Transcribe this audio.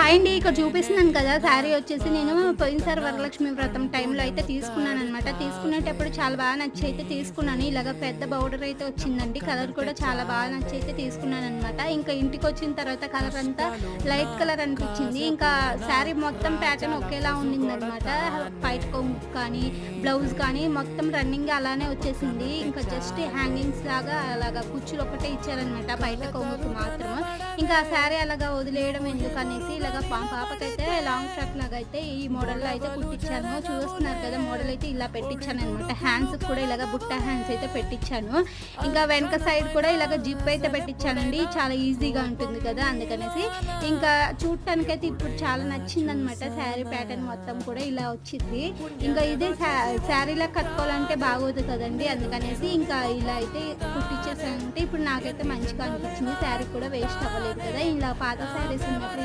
Hi అండి. ఇక్కడ చూపిస్తున్నాను కదా శారీ వచ్చేసి నేను పోయినసారి వరలక్ష్మి వ్రతం టైంలో అయితే తీసుకున్నాననమాట. తీసుకునేటప్పుడు చాలా బాగా నచ్చి అయితే తీసుకున్నాను. ఇలాగ పెద్ద బౌర్డర్ అయితే వచ్చిందండి. కలర్ కూడా చాలా బాగా నచ్చి అయితే తీసుకున్నాననమాట. ఇంకా ఇంటికి వచ్చిన తర్వాత కలర్ అంతా లైట్ కలర్ అనిపించింది. ఇంకా శారీ మొత్తం ప్యాటర్న్ ఒకేలా ఉండిందనమాట. పైట్ కొంగు కానీ బ్లౌజ్ కానీ మొత్తం రన్నింగ్ అలానే వచ్చేసింది. ఇంకా జస్ట్ హ్యాంగింగ్స్ లాగా అలాగా కుచ్చులు ఒకటే ఇచ్చారనమాట బయట కొంగుకు మాత్రం. ఇంకా ఆ శారీ అలాగా వదిలేయడం ఎందుకు అనేసి ఇలాగ పాపకైతే లాంగ్ ఫ్రాక్ లాగా అయితే ఈ మోడల్లో అయితే కుట్టించాను. చూస్తున్నారు కదా మోడల్ అయితే ఇలా పెట్టించాను అనమాట. హ్యాండ్స్ కూడా ఇలాగ బుట్ట హ్యాండ్స్ అయితే పెట్టించాను. ఇంకా వెనక సైడ్ కూడా ఇలాగ జిప్ అయితే పెట్టించానండి. చాలా ఈజీగా ఉంటుంది కదా అందుకనేసి. ఇంకా చూడటానికి అయితే ఇప్పుడు చాలా నచ్చిందనమాట. శారీ ప్యాటర్న్ మొత్తం కూడా ఇలా వచ్చింది. ఇంకా ఇదే శారీలా కట్టుకోవాలంటే బాగోదు కదండి, అందుకనేసి ఇంకా ఇలా అయితే కుట్టించేసానంటే ఇప్పుడు నాకైతే మంచిగా అనిపించింది. శారీ కూడా వేస్ట్ అవ్వలేదు కదా. ఇలా పాత శారీస్ ఉన్నప్పుడు